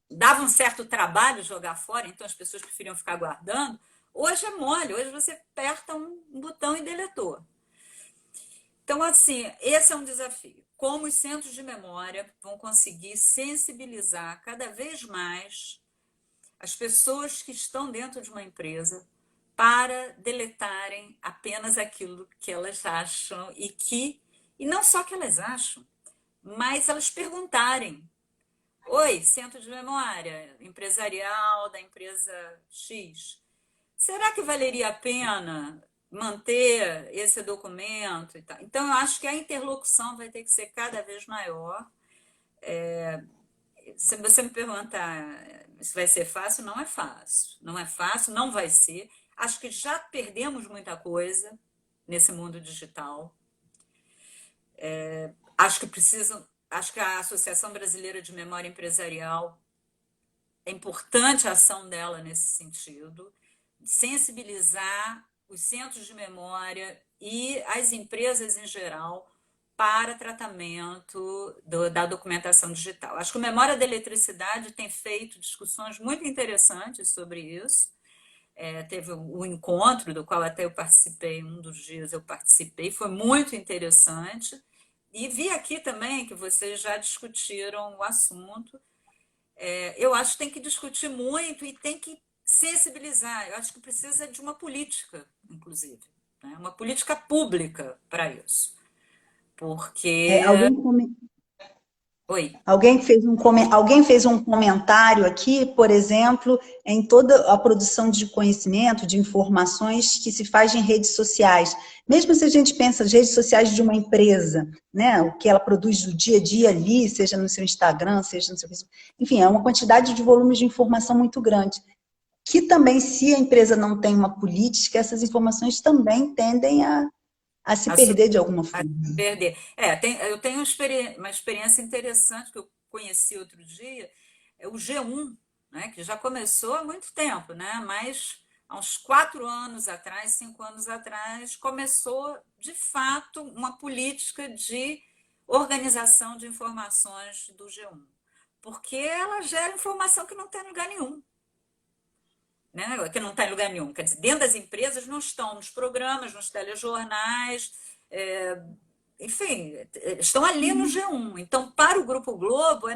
Dava um certo trabalho jogar fora, então as pessoas preferiam ficar guardando. Hoje é mole, hoje você aperta um botão e deletou. Então, assim, esse é um desafio. Como os centros de memória vão conseguir sensibilizar cada vez mais as pessoas que estão dentro de uma empresa para deletarem apenas aquilo que elas acham e não só que elas acham, mas elas perguntarem: Oi, centro de memória empresarial da empresa X, será que valeria a pena manter esse documento e tal? Então, eu acho que a interlocução vai ter que ser cada vez maior. Se você me perguntar se vai ser fácil, não é fácil. Não é fácil, não vai ser. Acho que já perdemos muita coisa nesse mundo digital. Acho que a Associação Brasileira de Memória Empresarial é importante a ação dela nesse sentido, sensibilizar os centros de memória e as empresas em geral para tratamento da documentação digital. Acho que o Memória da Eletricidade tem feito discussões muito interessantes sobre isso. Teve o encontro do qual até eu participei, um dos dias eu participei, foi muito interessante. E vi aqui também que vocês já discutiram o assunto. Eu acho que tem que discutir muito e tem que sensibilizar. Eu acho que precisa de uma política, inclusive, né? Uma política pública para isso. Porque. Alguém Oi. Alguém fez um comentário aqui, por exemplo, em toda a produção de conhecimento, de informações que se faz em redes sociais. Mesmo se a gente pensa nas redes sociais de uma empresa, né, o que ela produz do dia a dia ali, seja no seu Instagram, seja no seu Facebook, enfim, é uma quantidade de volumes de informação muito grande. Que também, se a empresa não tem uma política, essas informações também tendem a se A, su- perder de alguma a forma. perder. Eu tenho uma experiência interessante que eu conheci outro dia, é o G1, né, que já começou há muito tempo, né, mas há uns 4 anos atrás, 5 anos atrás, começou de fato uma política de organização de informações do G1, porque ela gera informação que não tem lugar nenhum, né? Que não está em lugar nenhum. Quer dizer, dentro das empresas não estão nos programas, nos telejornais, é, enfim, estão ali no G1. Então, para o Grupo Globo,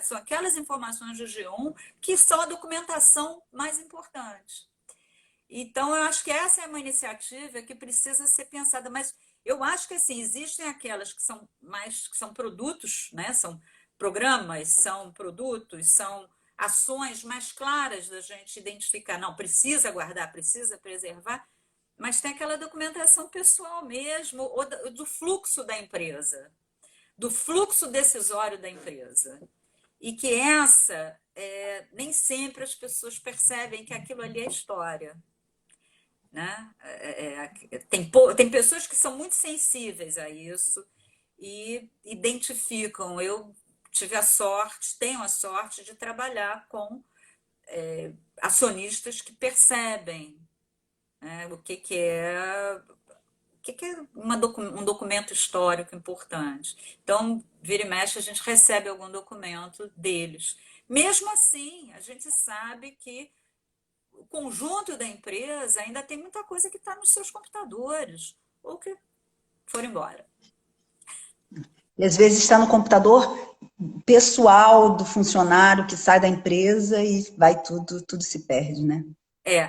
são aquelas informações do G1 que são a documentação mais importante. Então, eu acho que essa é uma iniciativa que precisa ser pensada, mas eu acho que assim, existem aquelas que são mais que são produtos, né? São programas, são produtos, são ações mais claras da gente identificar, não, precisa guardar, precisa preservar, mas tem aquela documentação pessoal mesmo, ou do fluxo da empresa, do fluxo decisório da empresa. E que nem sempre as pessoas percebem que aquilo ali é história, né? Tem pessoas que são muito sensíveis a isso e identificam. Eu tenho a sorte de trabalhar com acionistas que percebem, né, o que é um documento histórico importante. Então, vira e mexe, a gente recebe algum documento deles. Mesmo assim, a gente sabe que o conjunto da empresa ainda tem muita coisa que está nos seus computadores ou que foram embora. E às vezes está no computador pessoal do funcionário que sai da empresa e vai tudo se perde, né?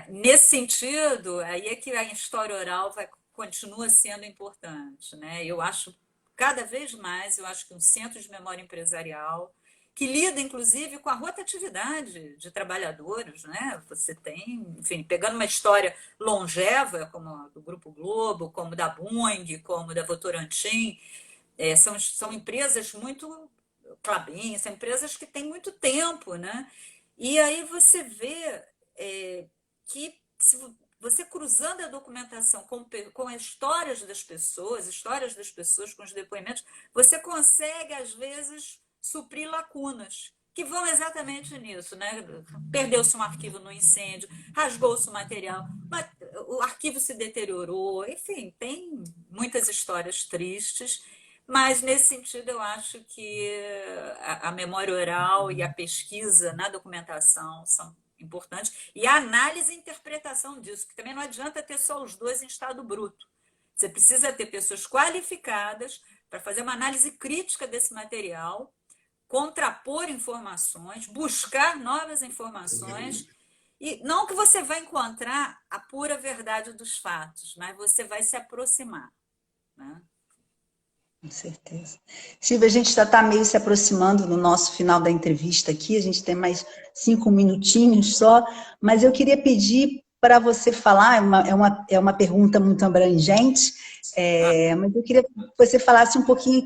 Nesse sentido, aí é que a história oral continua sendo importante, né? Eu acho, cada vez mais, eu acho que um centro de memória empresarial, que lida, inclusive, com a rotatividade de trabalhadores, né? Você tem, enfim, pegando uma história longeva, como a do Grupo Globo, como da Boeing, como da Votorantim, são empresas muito, Klabin, são empresas que têm muito tempo, né? E aí você vê que se você cruzando a documentação com as histórias das pessoas com os depoimentos, você consegue, às vezes, suprir lacunas que vão exatamente nisso, né? Perdeu-se um arquivo no incêndio, rasgou-se o material, o arquivo se deteriorou, enfim, tem muitas histórias tristes, mas nesse sentido eu acho que a memória oral e a pesquisa na documentação são importantes, e a análise e interpretação disso, que também não adianta ter só os dois em estado bruto. Você precisa ter pessoas qualificadas para fazer uma análise crítica desse material, contrapor informações, buscar novas informações, e não que você vai encontrar a pura verdade dos fatos, mas você vai se aproximar, né? Com certeza. Silvia, a gente já está meio se aproximando do nosso final da entrevista aqui, a gente tem mais 5 minutinhos só, mas eu queria pedir para você falar, é uma pergunta muito abrangente, mas eu queria que você falasse um pouquinho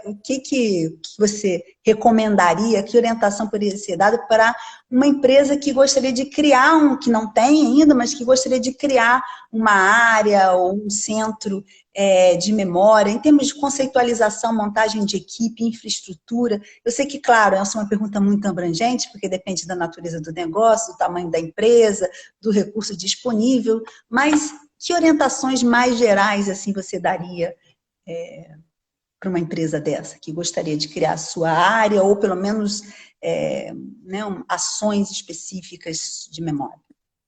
o que você recomendaria, que orientação poderia ser dada para uma empresa que gostaria de criar que não tem ainda, mas que gostaria de criar uma área ou um centro de memória, em termos de conceitualização, montagem de equipe, infraestrutura. Eu sei que, claro, essa é uma pergunta muito abrangente, porque depende da natureza do negócio, do tamanho da empresa, do recurso disponível, mas que orientações mais gerais assim você daria para uma empresa dessa, que gostaria de criar a sua área, ou pelo menos né, ações específicas de memória?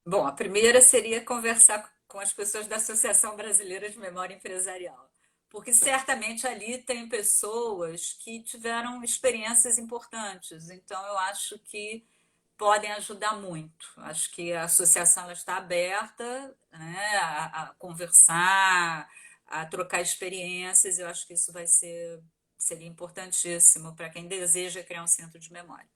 Bom, a primeira seria conversar com as pessoas da Associação Brasileira de Memória Empresarial, porque certamente ali tem pessoas que tiveram experiências importantes, então eu acho que podem ajudar muito. Acho que a associação ela está aberta, né, a conversar, a trocar experiências. Eu acho que isso seria importantíssimo para quem deseja criar um centro de memória.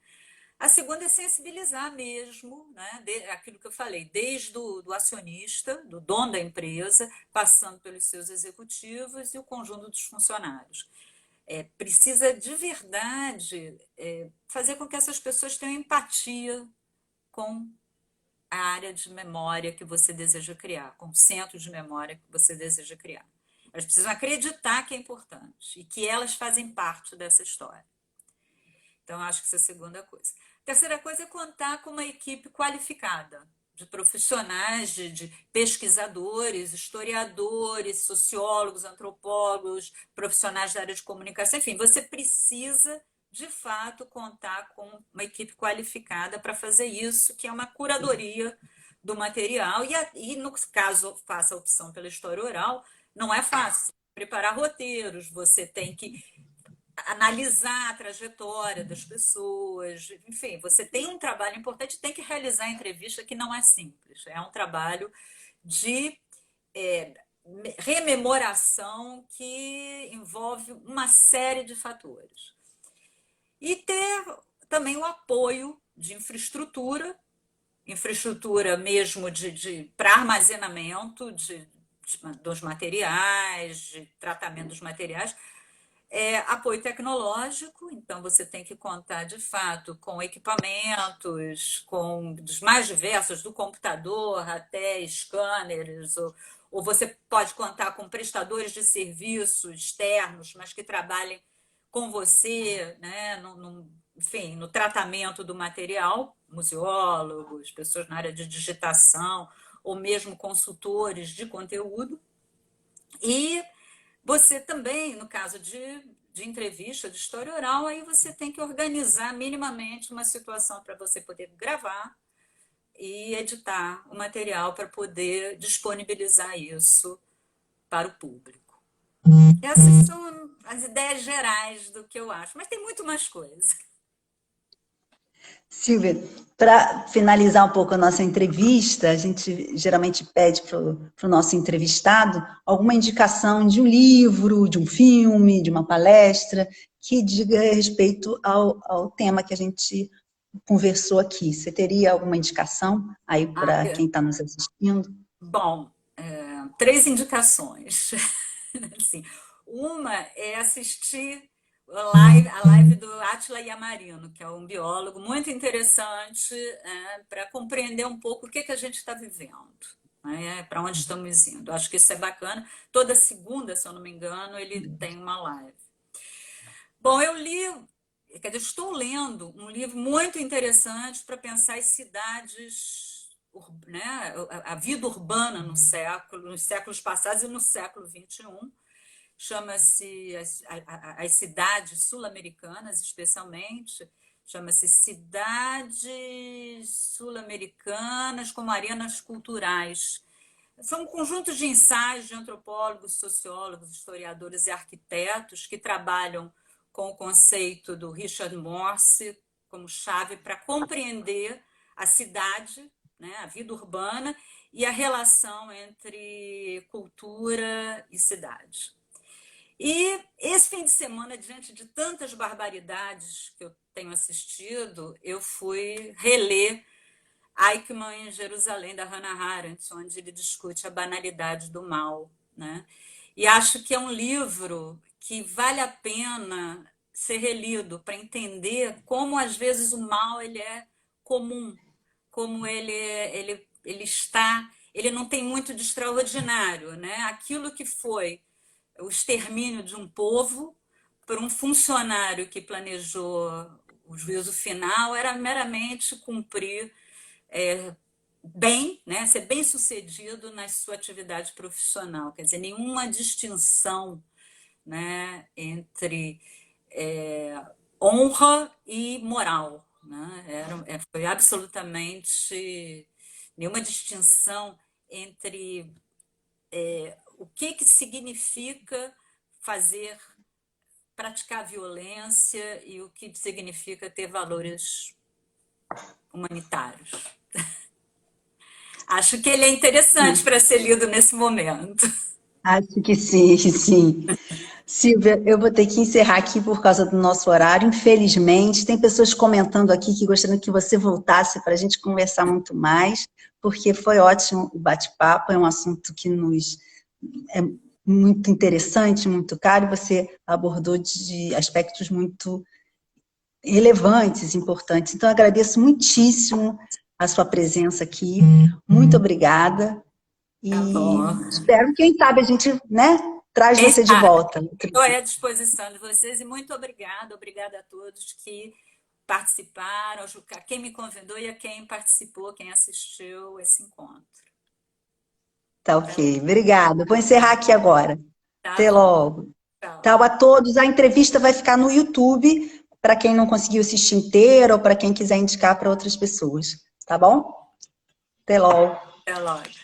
A segunda é sensibilizar mesmo, né, aquilo que eu falei, desde do acionista, do dono da empresa, passando pelos seus executivos e o conjunto dos funcionários. Precisa de verdade fazer com que essas pessoas tenham empatia com a área de memória que você deseja criar, com o centro de memória que você deseja criar. Elas precisam acreditar que é importante e que elas fazem parte dessa história. Então, acho que essa é a segunda coisa. A terceira coisa é contar com uma equipe qualificada, de profissionais, de pesquisadores, historiadores, sociólogos, antropólogos, profissionais da área de comunicação. Enfim, você precisa, de fato, contar com uma equipe qualificada para fazer isso, que é uma curadoria do material. E no caso, faça a opção pela história oral, não é fácil. Preparar roteiros, você tem que analisar a trajetória das pessoas, enfim, você tem um trabalho importante, tem que realizar a entrevista que não é simples, é um trabalho de é, rememoração que envolve uma série de fatores. E ter também o apoio de infraestrutura mesmo para armazenamento dos materiais, de tratamento dos materiais, apoio tecnológico, então você tem que contar de fato com equipamentos, com dos mais diversos, do computador até scanners, ou você pode contar com prestadores de serviços externos, mas que trabalhem com você, né, enfim, no tratamento do material, museólogos, pessoas na área de digitação, ou mesmo consultores de conteúdo. E você também, no caso de entrevista, de história oral, aí você tem que organizar minimamente uma situação para você poder gravar e editar o material para poder disponibilizar isso para o público. Essas são as ideias gerais do que eu acho, mas tem muito mais coisa. Silvia, para finalizar um pouco a nossa entrevista, a gente geralmente pede para o nosso entrevistado alguma indicação de um livro, de um filme, de uma palestra, que diga respeito ao tema que a gente conversou aqui. Você teria alguma indicação aí para quem está nos assistindo? Bom, três indicações. Assim, uma é assistir a live do Átila Yamarino, que é um biólogo muito interessante para compreender um pouco o que a gente está vivendo, né, para onde estamos indo. Acho que isso é bacana. Toda segunda, se eu não me engano, ele tem uma live. Bom, quer dizer, estou lendo um livro muito interessante para pensar as cidades, né, a vida urbana nos séculos passados e no século XXI. Chama-se as cidades sul-americanas, especialmente, chama-se Cidades Sul-Americanas como Arenas Culturais. São um conjunto de ensaios de antropólogos, sociólogos, historiadores e arquitetos que trabalham com o conceito do Richard Morse como chave para compreender a cidade, né, a vida urbana e a relação entre cultura e cidade. E esse fim de semana, diante de tantas barbaridades que eu tenho assistido, eu fui reler Eichmann em Jerusalém, da Hannah Arendt, onde ele discute a banalidade do mal, né? E acho que é um livro que vale a pena ser relido para entender como, às vezes, o mal ele é comum, como ele não tem muito de extraordinário, né? Aquilo que foi o extermínio de um povo por um funcionário que planejou o juízo final era meramente cumprir bem, né, ser bem sucedido na sua atividade profissional, quer dizer, nenhuma distinção, né, entre honra e moral, né? Foi absolutamente nenhuma distinção entre o que significa fazer, praticar violência e o que significa ter valores humanitários. Acho que ele é interessante para ser lido nesse momento. Acho que sim, sim. Silvia, eu vou ter que encerrar aqui por causa do nosso horário, infelizmente. Tem pessoas comentando aqui que gostariam que você voltasse para a gente conversar muito mais, porque foi ótimo o bate-papo, é um assunto que nos é muito interessante, muito caro, e você abordou de aspectos muito relevantes, importantes. Então, eu agradeço muitíssimo a sua presença aqui. Muito obrigada. Tá E bom. espero, quem sabe, a gente, né, traz Quem você de sabe? volta. Estou à disposição de vocês e muito obrigada, obrigada a todos que participaram, a quem me convidou e a quem participou, quem assistiu esse encontro. Tá ok, obrigada. Vou encerrar aqui agora. Tá Até bom. logo. Tchau. Tchau a todos. A entrevista vai ficar no YouTube, para quem não conseguiu assistir inteira ou para quem quiser indicar para outras pessoas. Tá bom? Até logo. Até logo.